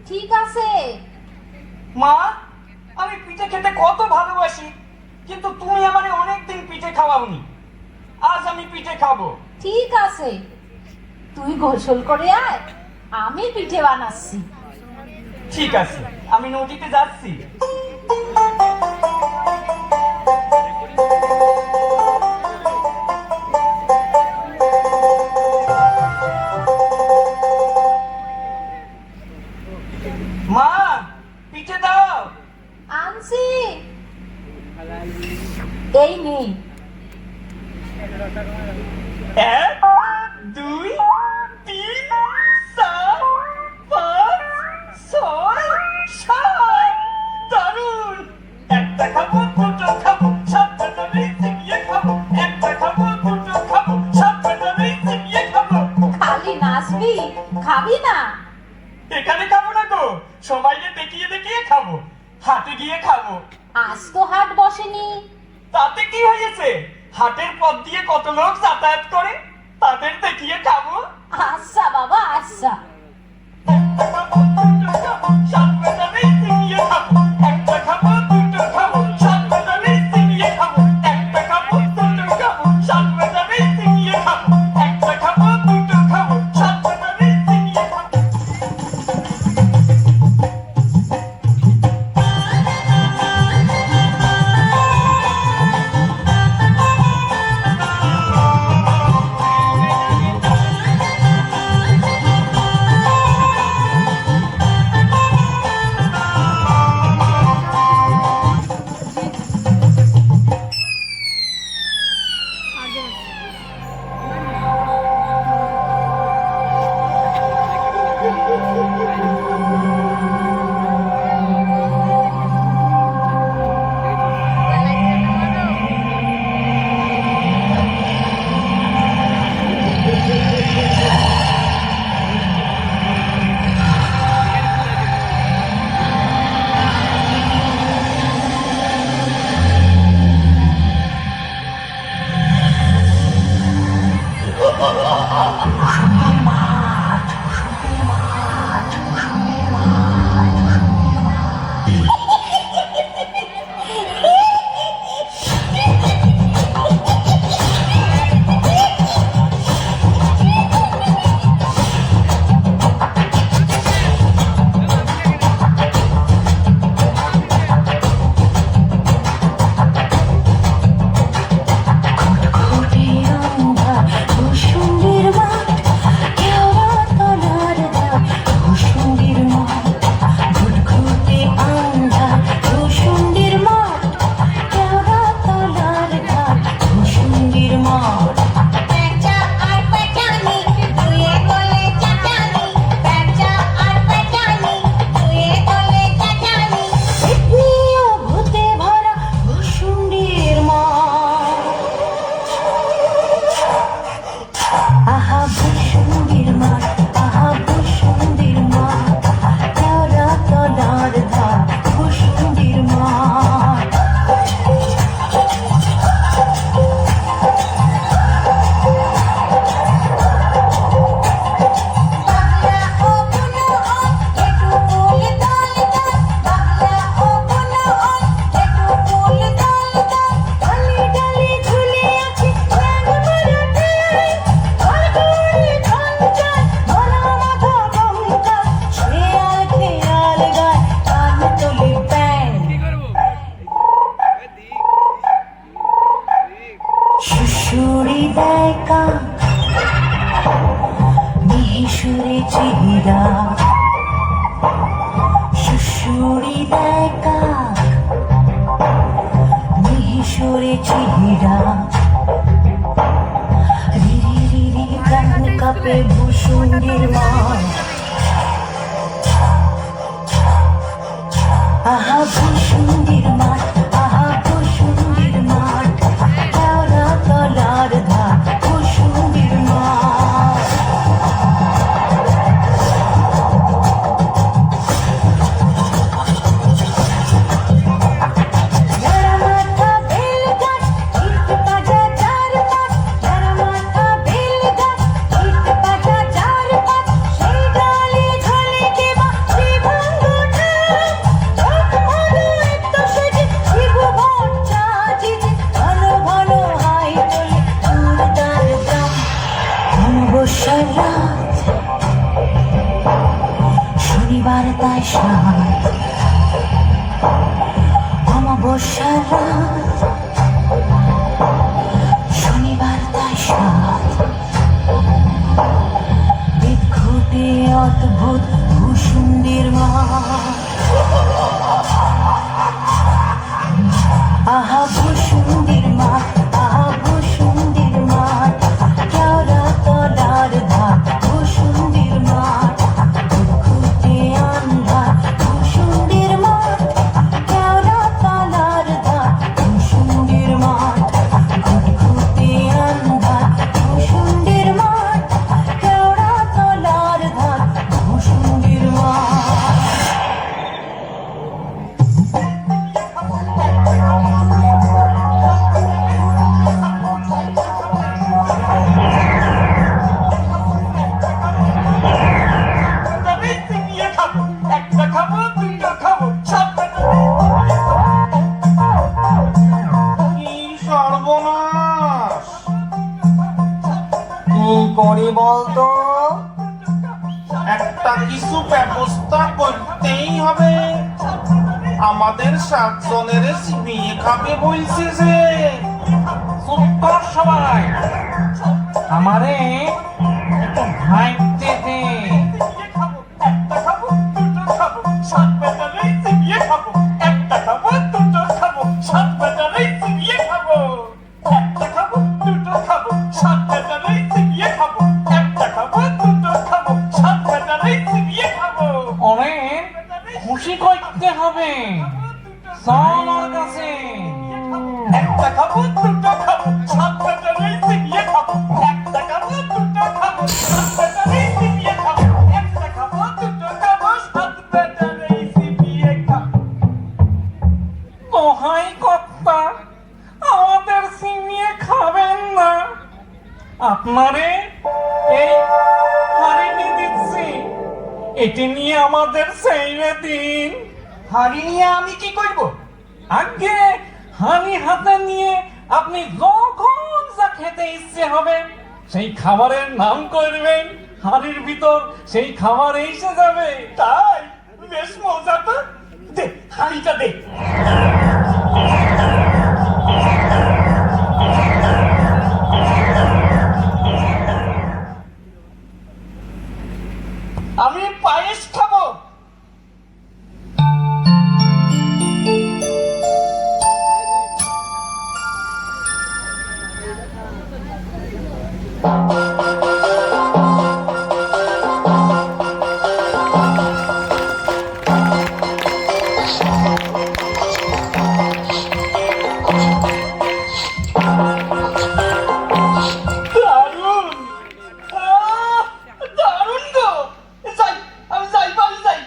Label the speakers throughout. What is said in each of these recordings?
Speaker 1: ঠিক আছে
Speaker 2: মা, আমি পিঠে খেতে কত ভালোবাসি, কিন্তু তুমি আমারে অনেকদিন পিঠে খাওয়াওনি। আজ আমি পিঠে খাবো।
Speaker 1: ঠিক আছে, তুই গোসল করে আয়, আমি পিঠে বানাচ্ছি।
Speaker 2: ঠিক আছে, আমি নদীতে যাচ্ছি। মা, পিঠে দাও।
Speaker 1: আনছি, এই নে।
Speaker 2: 1 2 3 4 5 6 7 দারুন। একটা খাবো, দুটো খাবো, সাতটা মিশিয়ে খাবো। একটা খাবো, দুটো খাবো, সাতটা মিশিয়ে খাবো।
Speaker 1: খালি নাচবি, খাবি না?
Speaker 2: এখানে খাবো না গো, সবাইকে দেখিয়ে দেখিয়ে খাবো। হাটে গিয়ে খাবো।
Speaker 1: আজ তো হাট বসেনি।
Speaker 2: তাতে কি হয়েছে? হাটের পথ দিয়ে কত লোক যাতায়াত করে, তাদের দেখিয়ে খাবো।
Speaker 1: আচ্ছা বাবা, আচ্ছা।
Speaker 2: একটা খাবো, দুটো খাবো, সাতটা মিশিয়ে খাবো। একটা খাবো, দুটো খাবো, সাতটা মিশিয়ে খাবো। একটা খাবো, দুটো খাবো, সাতটা মিশিয়ে খাবো। একটা খাবো, দুটো খাবো, সাতটা মিশিয়ে খাবো।
Speaker 3: খুঁটখুঁটে আমরা কুসুমের মাঠ, কেউ সুরে চিরা সুশুরি দেয় কাক মিহিসুরে চিরা রিরি রিরি প্রাণ কাপে ভূষুণ্ডির মা আহা ভূষুণ্ডির মাঠ আহা ভূষুণ্ডির মাঠ কেওড়া তলার ধার ভূষুণ্ডির মাঠ শনিবার তাই সাত অমাবস্যার রাত শনিবার তাই সাত বিক্ষুটে অদ্ভুত ভূষুণ্ডির মা আহা ভূষুণ্ডির মা আহা ভূষুণ্ডির মা কেওড়া তলার ধার ভূষুণ্ডির মা বিক্ষুটে আন্ধার ভূষুণ্ডির মা কেওড়া তলার ধার ভূষুণ্ডির মা বিক্ষুটে আন্ধার ভূষুণ্ডির মা কেওড়া তলার ধার ভূষুণ্ডির মা
Speaker 2: একটা খাবো দুটো খাবো সব
Speaker 4: কি সর্বনাশ কি করি বলতো একটা কিছু ব্যবস্থা করতেই হবে আমাদের 7 জনের চিবিয়ে খাবে বলছে যে চুপ কর সবাই আমারে একটু ভাবতে দে
Speaker 2: একটা খাবো দুটো খাবো সাত বেটারেই চিবিয়ে খাবো একটা খাবো দুটো খাবো সাত বেটারেই চিবিয়ে খাবো একটা খাবো দুটো খাবো সাত বেটারেই চিবিয়ে খাবো একটা খাবো দুটো খাবো সাত বেটারেই চিবিয়ে খাবো
Speaker 4: অনেক খুশি করতে হবে চল ওর কাছে
Speaker 2: একটা খাবো দুটো খাবো সাত বেটারেই চিবিয়ে খাবো একটা খাবো দুটো খাবো সাত বেটারেই চিবিয়ে খাবো একটা খাবো দুটো খাবো সাত বেটারেই চিবিয়ে খাবো
Speaker 4: দোহাই কর্তা আমাদের চিনিয়ে খাবেন না আপনারে এই হারিয়ে দিচ্ছি এটি নিয়ে আমাদের ছেড়ে দিন
Speaker 2: হাড়ি নিয়ে আমি কি করবো
Speaker 4: আগে হানি হাতে নিয়ে আপনি যখন যা খেতে ইচ্ছে হবে সেই খাবারের নাম করবেন হাড়ির ভিতর সেই খাবার এসে যাবে
Speaker 2: তাই বেশ মজা তো দে হাড়িটা দে আমি পায়েস খাবো দারুণ দারুণ গো যাই আমি যাই বাড়ি যাই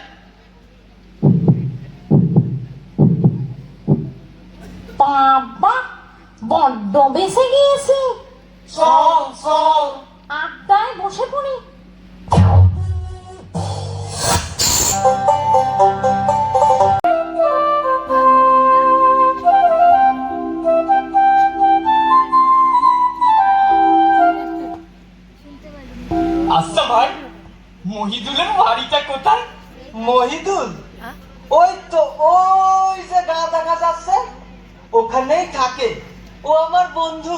Speaker 1: বাবা বড্ড বেঁচে গিয়েছে
Speaker 2: চল চল
Speaker 1: আড্ডায় বসে পড়ি
Speaker 2: আচ্ছা ভাই মহিদুলের বাড়িটা কোথায়
Speaker 5: মহিদুল ওই তো ওই যে গা দেখা যাচ্ছে ওখানেই থাকে ও আমার বন্ধু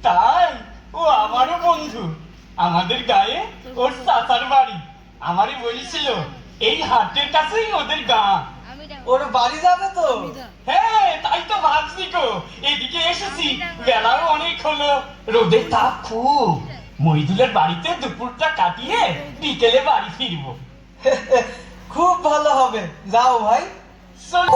Speaker 2: তাই ও আমারও বন্ধু আমাদের গায়ে ওর চাচার বাড়ি আমারই বলেছিল এই হাটের কাছেই ওদের গাঁ।
Speaker 5: ওর বাড়ি যাবে তো?
Speaker 2: হ্যাঁ তাই তো ভাবছি গো, এদিকে এসেছি, বেলাও অনেক হলো, রোদের তাপ খুব। মহিদুলের বাড়িতে দুপুরটা কাটিয়ে বিকেলে বাড়ি ফিরবো।
Speaker 5: খুব ভালো হবে, যাও ভাই।
Speaker 2: চল।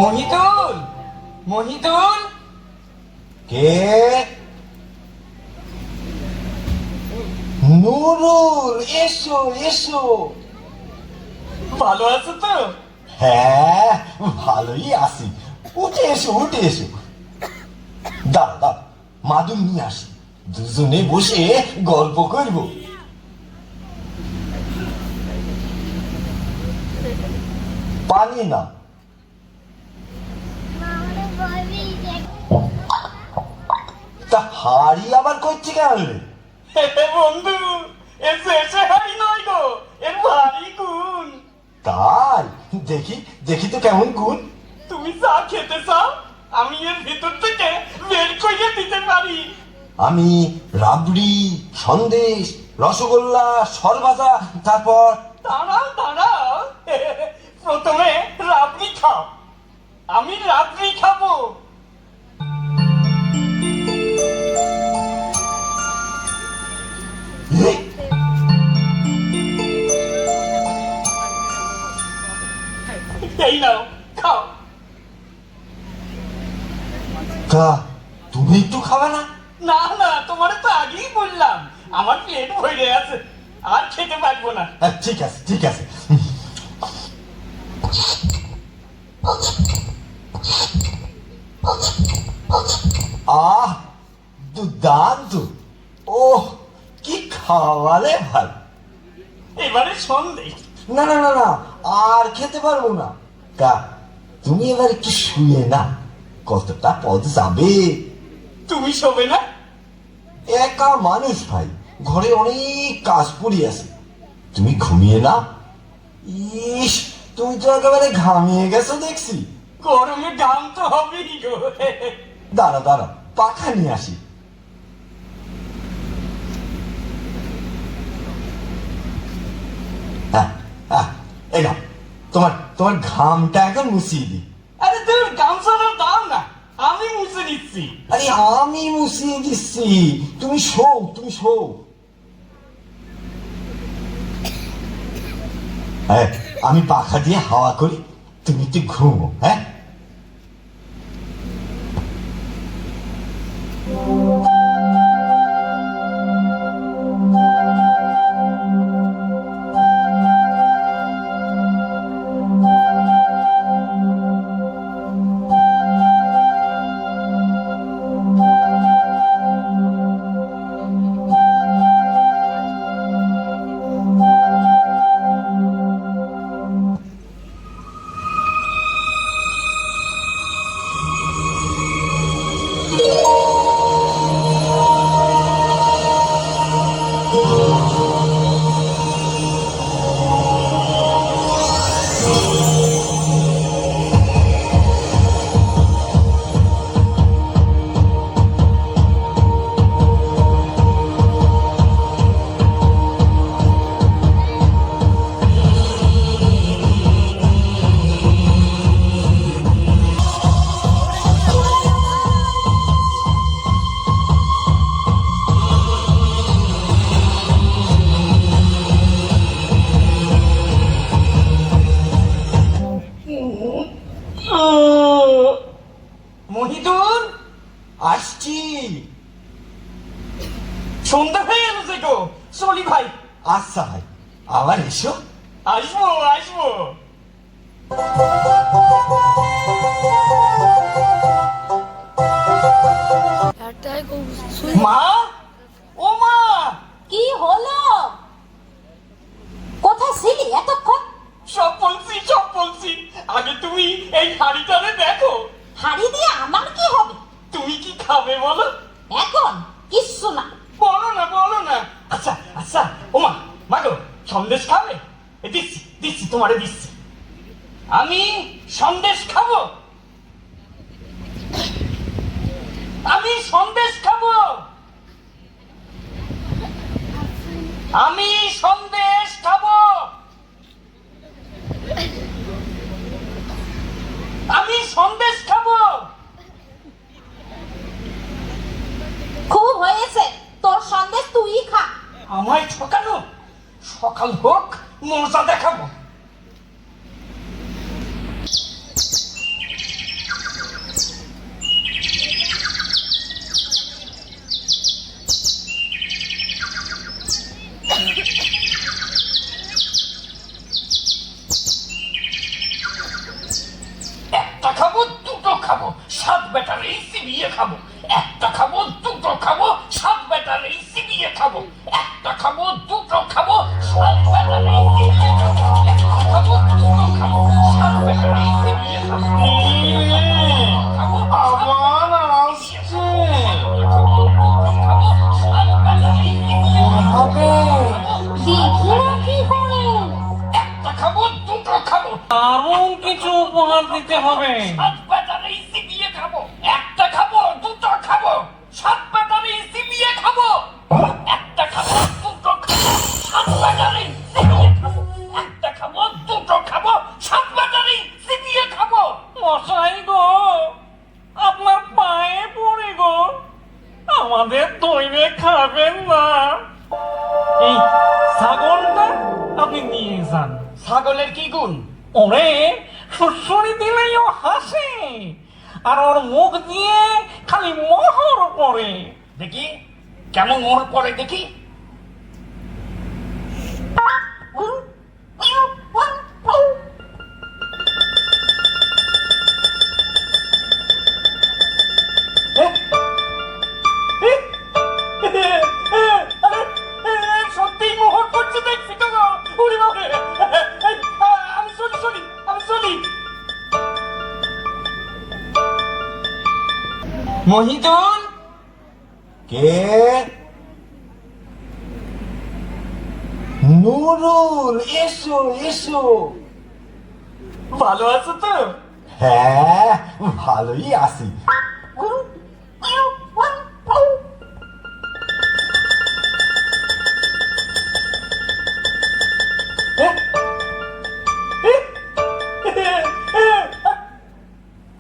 Speaker 2: মহিদুল, মহিদুল,
Speaker 6: কে? নুরুল, এসো এসো।
Speaker 2: ভালো আছো তো?
Speaker 6: হ্যাঁ ভালোই আছি, উঠে এসো উঠে এসো। দাঁড়া দাঁড়া, মাদুর নিয়ে আসি, দুজনে বসে গল্প করব। পানি না। তা হাড়ি আবার কই থেকে আনলে?
Speaker 2: বন্ধু, এসে এসে হারি নয় গো, এর ভারী গুণ।
Speaker 6: তাই দেখি দেখি তো কেমন গুণ।
Speaker 2: তুমি চা খেতে চাও, আমি এর ভিতর থেকে বের করে দিতে পারি।
Speaker 6: আমি রাবড়ি, সন্দেশ, রসগোল্লা, সরভাজা, তারপর
Speaker 2: দাঁড়াও দাঁড়াও, প্রথমে রাবড়ি খাও, আমি রাবড়ি খাবো।
Speaker 6: এই,
Speaker 2: এই নাও খাও।
Speaker 6: তা তুমি একটু খাবে না?
Speaker 2: না না, তোমার তো আগেই বললাম আমার পেট ভরে আছে, আর খেতে পারবো না।
Speaker 6: ঠিক আছে ঠিক আছে। আহ দুর্দান্ত, ওহ কি খাওয়ালে ভাই।
Speaker 2: এবারে সন্দেশ।
Speaker 6: না না না না, আর খেতে পারবো না। তা তুমি এবার একটু শুয়ে না, কতটা পথ যাবে।
Speaker 2: তুমি শোবে না?
Speaker 6: একা মানুষ ভাই, ঘরে অনেক কাজ পড়ে আছে, তুমি ঘুমিয়ে না। ইস, তুমি তো একেবারে ঘামিয়ে গেছো দেখছি।
Speaker 2: গরমে গাম তো হবেই গো।
Speaker 6: দাঁড়া দাঁড়া, পাখা নিয়ে আসি। হ্যাঁ হ্যাঁ, এই নাও, তোমার তোমার ঘামটা এখন মুছিয়ে দিই।
Speaker 2: আরে তোর গামছাটার দাম না, আমি মুছে দিচ্ছি।
Speaker 6: আরে আমি মুছিয়ে দিচ্ছি, তুমি শো তুমি শো। হ্যাঁ, আমি পাখা দিয়ে হাওয়া করি, তুমি একটু ঘুমো। হ্যাঁ
Speaker 2: মহিদুল,
Speaker 6: আসছি।
Speaker 2: সন্ধ্যা হয়ে গেল যে গো, চলি ভাই।
Speaker 6: আচ্ছা ভাই, আবার এসো।
Speaker 2: আসবো আসবো। মা, ও মা,
Speaker 1: কি হলো? কোথায় ছিলি এতক্ষণ?
Speaker 2: সব বলছি, আগে তুমি এই হাড়িটারে দেখো।
Speaker 1: হাড়ি দিয়ে আমার কি হবে?
Speaker 2: তুমি কি খাবে বলো?
Speaker 1: এখন কিচ্ছু না।
Speaker 2: বলো না। আচ্ছা সন্দেশ খাবে? দিচ্ছি দিচ্ছি, তোমারে দিচ্ছি। আমি সন্দেশ খাবো, আমি সন্দেশ খাবো, আমি সন্দেশ খাবো, আমি সন্দেশ খাবো।
Speaker 1: খুব হয়েছে, তোর সন্দেশ তুই খা।
Speaker 2: আমায় ঠকানো, সকাল হোক মজা দেখাবো। একটা খাবো, দুটো খাবো, সাত ব্যাটারে চিবিয়ে খাবো। একটা খাবো, দুটো খাবো, সাত ব্যাটারে চিবিয়ে খাবো। একটা খাবো, দুটো খাবো, সাত ব্যাটারে চিবিয়ে খাবো। একটা খাবো, দুটো খাবো, সাত ব্যাটারে চিবিয়ে খাবো। খাবো,
Speaker 4: আবার আসছে
Speaker 2: খাবো, সাত ব্যাটারে চিবিয়ে খাবো।
Speaker 1: দেখি না কি করে।
Speaker 2: একটা খাবো, দুটো খাবো,
Speaker 4: দারুণ কিছু উপহার দিতে হবে।
Speaker 2: সাত ব্যাটারে চিবিয়ে খাবো। একটা খাবো, দুটো খাবো, সাত ব্যাটারে চিবিয়ে খাবো। একটা খাবো, দুটো খাবো, সাত ব্যাটারে চিবিয়ে খাবো। একটা খাবো, দুটো খাবো, সাত ব্যাটারে চিবিয়ে খাবো।
Speaker 4: মশাই গো, আপনার পায়ে পড়ে গো, আমাদের দইবে খাবেন না। এই ছাগলটা আপনি নিয়ে যান।
Speaker 2: ছাগলের কি গুণ?
Speaker 4: ওরে সুসুরি দিলেই ও হাসে, আর ওর মুখ দিয়ে খালি মোহর পড়ে।
Speaker 2: দেখি কেমন মোহর পড়ে দেখি। সত্যি মোহর পড়ছে দেখছি তো গো। ওরে বাবারে, আমি চলি চলি, আমি চলি। মহিদুল,
Speaker 6: কে? নুরুল, এসো এসো।
Speaker 2: ভালো আছো তো?
Speaker 6: হ্যাঁ, ভালোই আছি।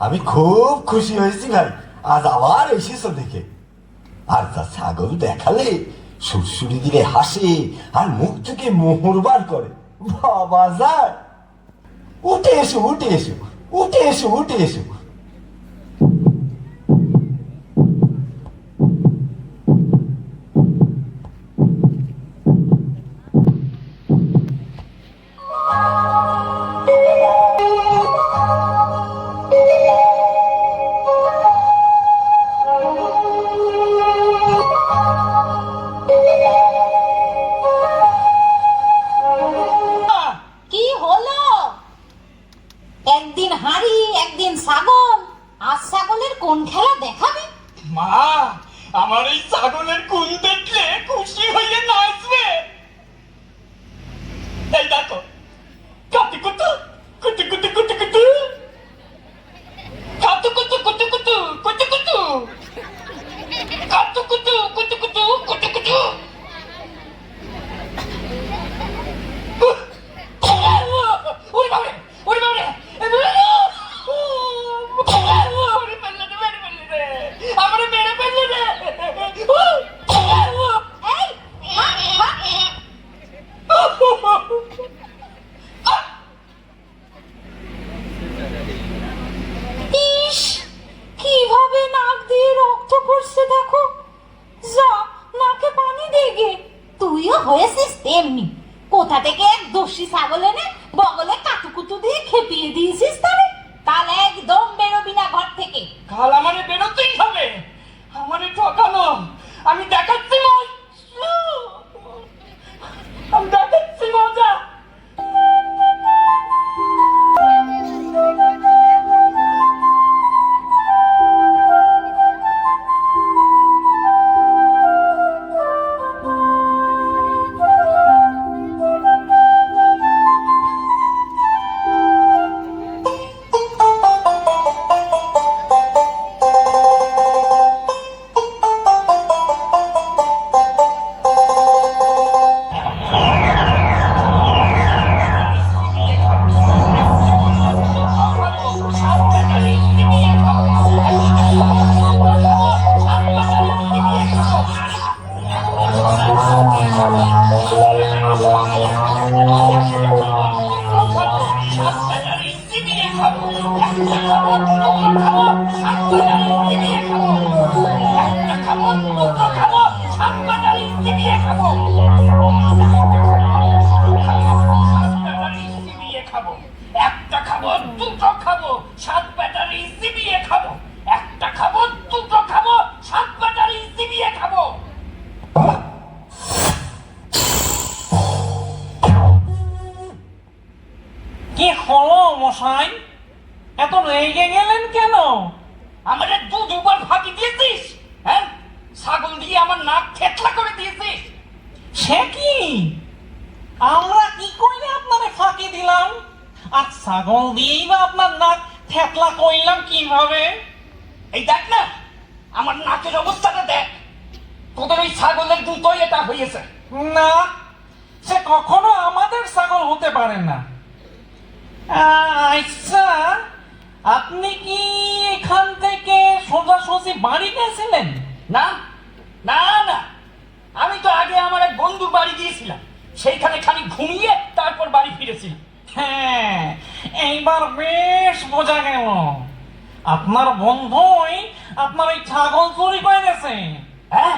Speaker 6: আমি খুব খুশি হয়েছি ভাই, আজ আবার এসেছো দেখে। আর তা ছাগল দেখালে সুরসুরি দিলে হাসে, আর মুখ থেকে মোহর বার করে। বাবা যায়, উঠে এসো উঠে এসো, উঠে এসো উঠে এসো।
Speaker 1: কি হলো? একদিন হাঁড়ি, একদিন ছাগল। আজ ছাগলের কোন খেলা দেখাবে?
Speaker 2: মা, আমার এই ছাগলের গুণ দেখলে খুশি হয়ে নাচবে। এই দেখো, কাতু কুতু কুতু কুতু কুতু কুতু, কাতু কুতু কুতু কুতু কুতু কুতু, কাতু কুতু কুতু কুতু কুতু কুতু। ওরে বাবারে, ওরে বাবারে, ওরে মেরে ফেললে রে, আমারে মেরে ফেললে রে।
Speaker 1: এই, মা, মা। ইস, কিভাবে নাক দিয়ে রক্ত পড়ছে দেখো। যা, নাকে পানি দে গে। তুইও হয়েছিস তেমনি। কোথা থেকে এক দোষী ছাগল এনে বগলে কাতুকুতু দিয়ে খেপিয়ে দিয়েছিস তারে। কাল একদম বেরোবি না ঘর থেকে।
Speaker 2: কাল আমারে বেরোতেই হবে, আমারে ঠকানো। আমি দেখাচ্ছি মজা, আমি দেখাচ্ছি মজা। একটা খাবো দুটো খাবো সাত ব্যাটারি চিবিয়ে খাবো একটা খাবো দুটো খাবো সাত ব্যাটারি চিবিয়ে খাবো
Speaker 4: কি হলো মশাই, এত রেগে গেলেন কেন?
Speaker 2: আমাদের দুবার ফাঁকি দিয়েছিস, হ্যাঁ? ছাগল দিয়ে আমার নাক থেতলা করে দিয়েছিস।
Speaker 4: সে কি, আমরা কি করে আপনারে ফাঁকি দিলাম? আর ছাগল দিয়েই বা আপনার নাক থেতলা করলাম কিভাবে?
Speaker 2: এই দেখ না, আমার নাকের অবস্থাটা দেখ। তোদের ওই ছাগলের দুটোই এটা হয়েছে।
Speaker 4: না, সে কখনো আমাদের ছাগল হতে পারে না। আচ্ছা, আপনি কি এখান থেকে সোজাসুজি বাড়ি গেছিলেন?
Speaker 2: না না না, আমি তো আগে আমার এক বন্ধুর বাড়ি গিয়েছিলাম, সেইখানে খালি ঘুমিয়ে তারপর বাড়ি ফিরেছিলাম।
Speaker 4: হ্যাঁ, এইবার বেশ বোঝা গেল আপনার বন্ধুই আপনার এই ছাগল চুরি করে গেছে।
Speaker 2: হ্যাঁ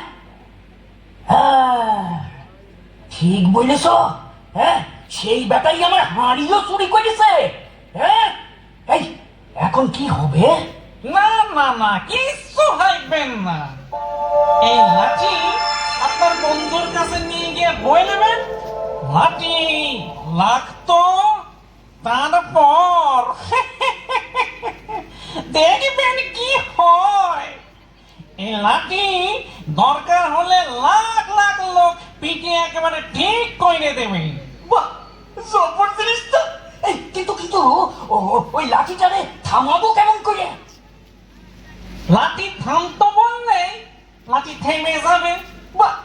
Speaker 2: হ্যাঁ, ঠিক বলেছ। হ্যাঁ, সেই বেটাই আমার হাঁড়িও চুরি করেছে। হ্যাঁ, এই এখন কি হবে?
Speaker 4: না না না, কিচ্ছু ভাববেন না। এই লাঠি আপনার বন্ধুর কাছে নিয়ে গিয়ে বই নেবেন, লাঠি লাগতো, তারপর দেখবেন কি হয়। এই লাঠি দরকার হলে লাখ লাখ লোক পিটিয়ে একেবারে ঠিক করে দেবে।
Speaker 2: বাহ, জবর জিনিসটা। এই কিন্তু কিন্তু ওই লাঠিটারে থামাবো কেমন করে?
Speaker 4: লাঠি থামতো বললে লাঠি থেমে যাবে।
Speaker 2: বাহ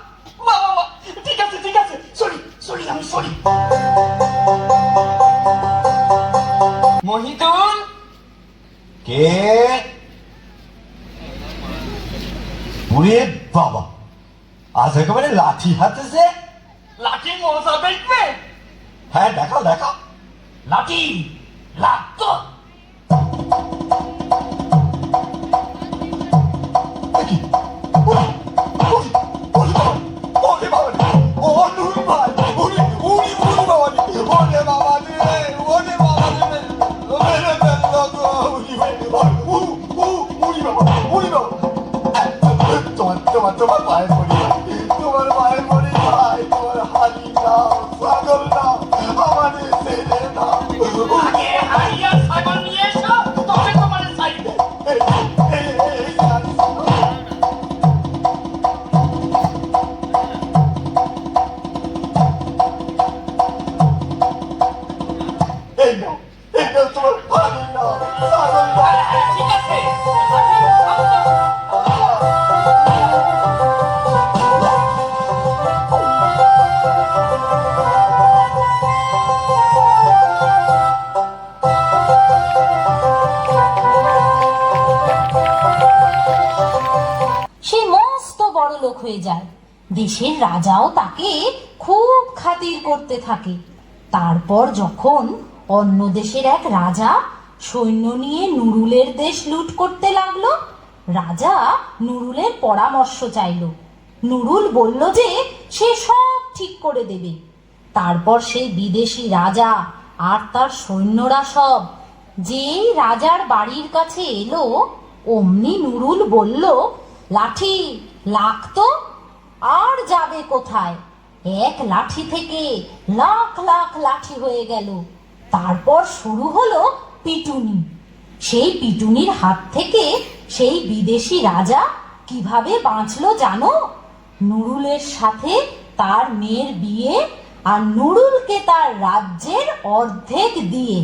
Speaker 2: বাহ বাহ বাহ, ঠিক আছে ঠিক আছে, সরি সরি, আমি সরি। মহিদুল,
Speaker 6: কে? ওরে বাবা, আজ একেবারে লাঠি হাতে যে।
Speaker 2: লাঠি মজা দেখবে?
Speaker 6: হ্যাঁ, দেখাও দেখাও।
Speaker 2: লাঠি লাগতো।
Speaker 6: দেখি। ওরে, ওরে, ওরে বাবা, ওরে বাবা রে, ও নুর ভাই, ওরে, ওরে, ওরে বাবা রে, ওরে বাবা রে, ওরে বাবা রে, ওরে রে রে গো, ওরে ভাই, ওরে বাবা, ওরে বাবা। তোমার পায়ে পড়ি ভাই, তোমার পায়ে পড়ি ভাই, তোমার হাড়ি নাও, ছাগল নাও, আমাদের ছেড়ে নাও।
Speaker 2: আগে হারিয়া ছাগল নিয়ে এসো, তবে তোমার চাইবে।
Speaker 6: এই নাও, তোমার হাড়ি নাও, ছাগল নাও।
Speaker 2: ঠিক আছে, লাঠি থামতো।
Speaker 1: সে মস্ত বড় লোক হয়ে যায়। দেশের রাজাও তাকে খুব খাতির করতে থাকে। তারপর যখন অন্য দেশের এক রাজা সৈন্য নিয়ে নুরুলের দেশ লুট করতে লাগলো, রাজা নুরুলের পরামর্শ চাইল। নুরুল বলল যে সে সব ঠিক করে দেবে। তারপর সেই বিদেশি রাজা আর তার সৈন্যরা সব যেই রাজার বাড়ির কাছে এলো, অমনি নুরুল বলল, লাঠি লাগতো, আর যাবে কোথায়? এক লাঠি থেকে লাখ লাখ লাঠি হয়ে গেল। তারপর শুরু হলো পিটুনি। সেই পিটুনির হাত থেকে সেই বিদেশি রাজা কিভাবে বাঁচলো জানো? নুরুলের সাথে তার মেয়ের বিয়ে, আর নুরুলকে তার রাজ্যের অর্ধেক দিয়ে।